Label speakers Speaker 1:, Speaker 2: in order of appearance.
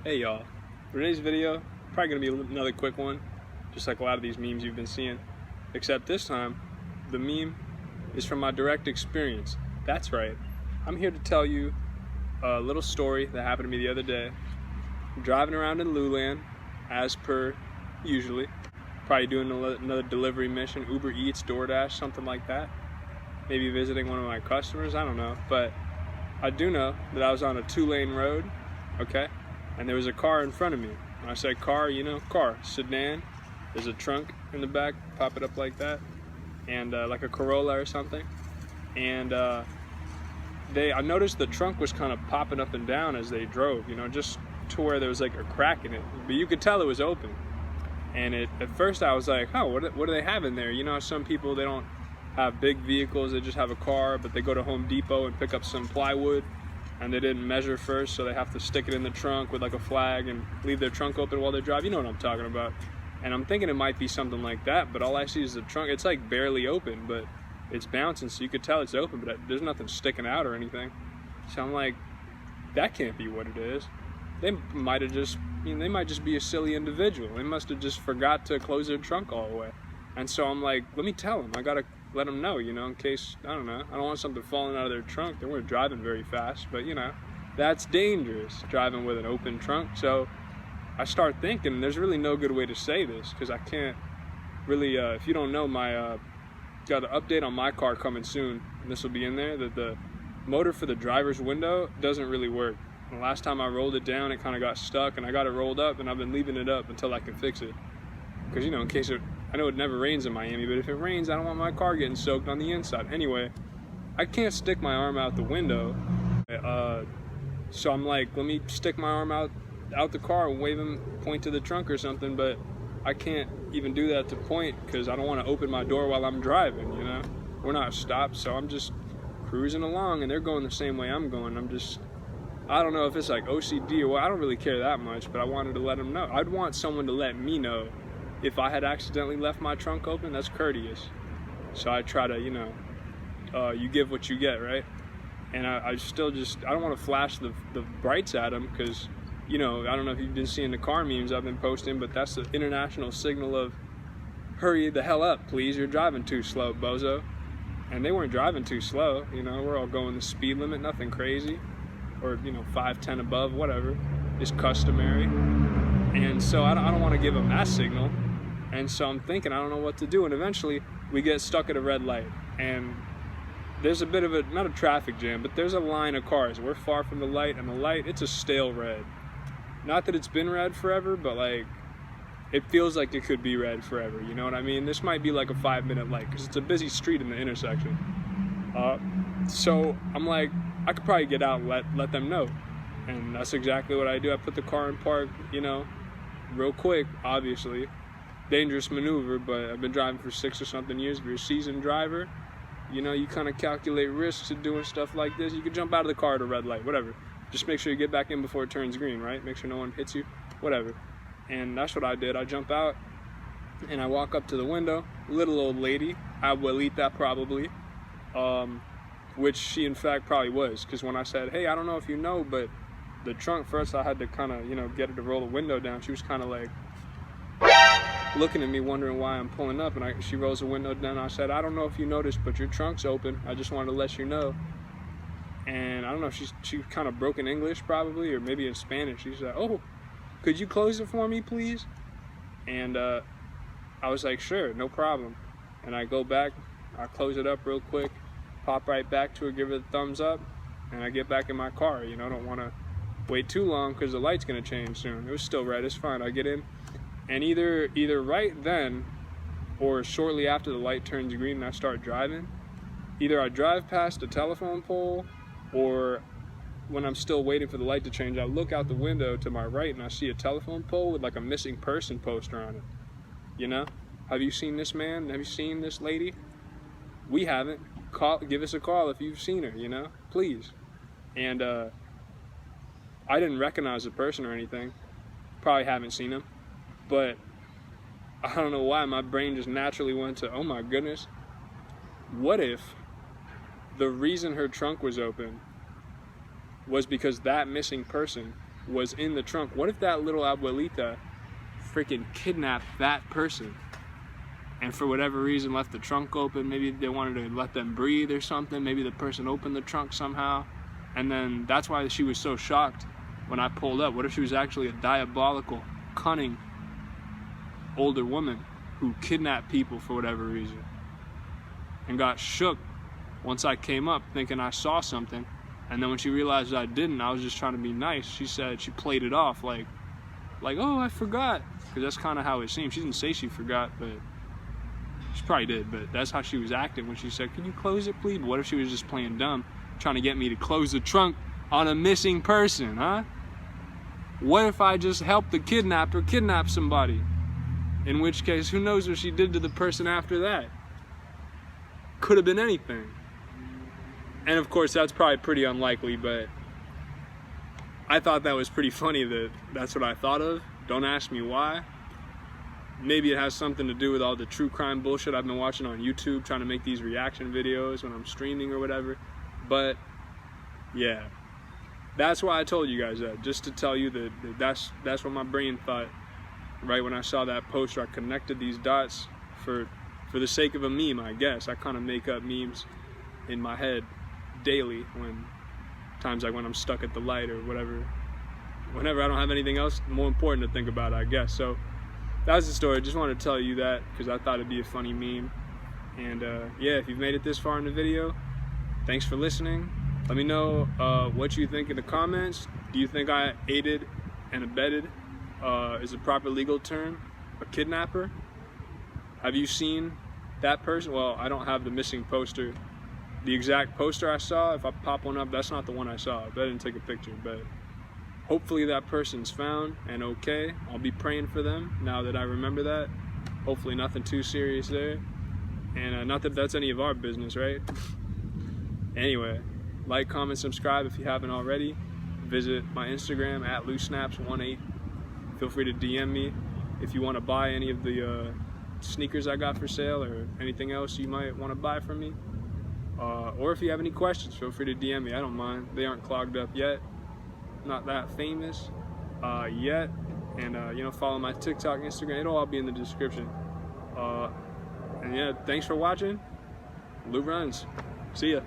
Speaker 1: Hey y'all, for today's video, probably going to be another quick one, just like a lot of these memes you've been seeing, except this time, the meme is from my direct experience. That's right, I'm here to tell you a little story that happened to me the other day. I'm driving around in Luruns, as per usually, probably doing another delivery mission, Uber Eats, DoorDash, something like that. Maybe visiting one of my customers, I don't know, but I do know that I was on a 2-lane road, okay? And there was a car in front of me. When I say car, you know, car, sedan. There's a trunk in the back, pop it up like that, and like a Corolla or something. And I noticed the trunk was kind of popping up and down as they drove, you know, just to where there was like a crack in it, but you could tell it was open. And at first I was like, oh, what do they have in there? You know, some people, they don't have big vehicles, they just have a car, but they go to Home Depot and pick up some plywood, and they didn't measure first, so they have to stick it in the trunk with like a flag and leave their trunk open while they drive. You know what I'm talking about. And I'm thinking it might be something like that, but all I see is the trunk. It's like barely open, but it's bouncing, so you could tell it's open, but there's nothing sticking out or anything. So I'm like, that can't be what it is. They might have just, you know, they might just be a silly individual. They must have just forgot to close their trunk all the way. And so I'm like, let me tell them. I gotta let them know, you know, in case, I don't know, I don't want something falling out of their trunk. They weren't driving very fast, but you know, that's dangerous, driving with an open trunk. So I start thinking, there's really no good way to say this, because I can't really, if you don't know, got an update on my car coming soon, and this will be in there, that the motor for the driver's window doesn't really work. And the last time I rolled it down, it kind of got stuck, and I got it rolled up, and I've been leaving it up until I can fix it. Because, you know, in case I know it never rains in Miami, but if it rains, I don't want my car getting soaked on the inside. Anyway, I can't stick my arm out the window, so I'm like, let me stick my arm out the car and wave and point to the trunk or something, but I can't even do that to point because I don't want to open my door while I'm driving, you know? We're not stopped, so I'm just cruising along, and they're going the same way I'm going. I don't know if it's like OCD or what, I don't really care that much, but I wanted to let them know. I'd want someone to let me know if I had accidentally left my trunk open. That's courteous. So I try to, you know, you give what you get, right? And I don't want to flash the brights at them because, you know, I don't know if you've been seeing the car memes I've been posting, but that's the international signal of hurry the hell up, please, you're driving too slow, bozo. And they weren't driving too slow, you know, we're all going the speed limit, nothing crazy, or, you know, 5, 10 above, whatever, is customary. And so I don't want to give them that signal. And so I'm thinking, I don't know what to do. And eventually we get stuck at a red light, and there's a bit of not a traffic jam, but there's a line of cars. We're far from the light, and the light, it's a stale red. Not that it's been red forever, but like, it feels like it could be red forever. You know what I mean? This might be like a 5-minute light because it's a busy street in the intersection. So I'm like, I could probably get out and let them know. And that's exactly what I do. I put the car in park, you know, real quick, obviously. Dangerous maneuver, but I've been driving for 6 or something years. If you're a seasoned driver, you know, you kind of calculate risks of doing stuff like this. You can jump out of the car at a red light, whatever. Just make sure you get back in before it turns green, right? Make sure no one hits you, whatever. And that's what I did. I jump out and I walk up to the window. Little old lady, abuelita probably, which she in fact probably was, because when I said, hey, I don't know if you know, but the trunk, first I had to kind of, you know, get her to roll the window down. She was kind of like looking at me, wondering why I'm pulling up, and she rolls the window down. I said, I don't know if you noticed, but your trunk's open. I just wanted to let you know. And I don't know if she kind of broke in English probably, or maybe in Spanish. She said, oh, could you close it for me, please? And I was like, sure, no problem. And I go back, I close it up real quick, pop right back to her, give her the thumbs up, and I get back in my car. You know, I don't want to wait too long because the light's going to change soon. It was still red, it's fine. I get in, and either right then or shortly after the light turns green and I start driving, either I drive past a telephone pole, or when I'm still waiting for the light to change, I look out the window to my right and I see a telephone pole with like a missing person poster on it. You know? Have you seen this man? Have you seen this lady? We haven't. Give us a call if you've seen her, you know? Please. And I didn't recognize the person or anything. Probably haven't seen him. But I don't know why my brain just naturally went to, oh my goodness, what if the reason her trunk was open was because that missing person was in the trunk? What if that little abuelita freaking kidnapped that person and for whatever reason left the trunk open? Maybe they wanted to let them breathe or something. Maybe the person opened the trunk somehow, and then that's why she was so shocked when I pulled up. What if she was actually a diabolical, cunning older woman who kidnapped people for whatever reason and got shook once I came up thinking I saw something, and then when she realized I didn't, I was just trying to be nice. She said she played it off like oh, I forgot, because that's kind of how it seemed. She didn't say she forgot, but she probably did, but that's how she was acting when she said, "Can you close it, please?" But what if she was just playing dumb, trying to get me to close the trunk on a missing person, huh? What if I just helped the kidnapper kidnap somebody? In which case, who knows what she did to the person after that? Could have been anything. And of course, that's probably pretty unlikely, but I thought that was pretty funny that that's what I thought of. Don't ask me why. Maybe it has something to do with all the true crime bullshit I've been watching on YouTube, trying to make these reaction videos when I'm streaming or whatever. But yeah, that's why I told you guys that, just to tell you that that's what my brain thought right when I saw that poster. I connected these dots for the sake of a meme, I guess. I kind of make up memes in my head daily when times like when I'm stuck at the light or whatever, whenever I don't have anything else more important to think about, I guess. So that was the story. Just wanted to tell you that because I thought it'd be a funny meme. And yeah, if you've made it this far in the video, thanks for listening. Let me know what you think in the comments. Do you think I aided and abetted, is a proper legal term, a kidnapper? Have you seen that person? Well, I don't have the missing poster. The exact poster I saw, if I pop one up, that's not the one I saw. I didn't take a picture, but hopefully that person's found and okay. I'll be praying for them now that I remember that. Hopefully nothing too serious there. And not that that's any of our business, right? Anyway, like, comment, subscribe if you haven't already. Visit my Instagram at loosesnaps18. Feel free to DM me if you want to buy any of the sneakers I got for sale or anything else you might want to buy from me. Or if you have any questions, feel free to DM me. I don't mind. They aren't clogged up yet. Not that famous yet. And you know, follow my TikTok, Instagram. It'll all be in the description. And yeah, thanks for watching. Luruns. See ya.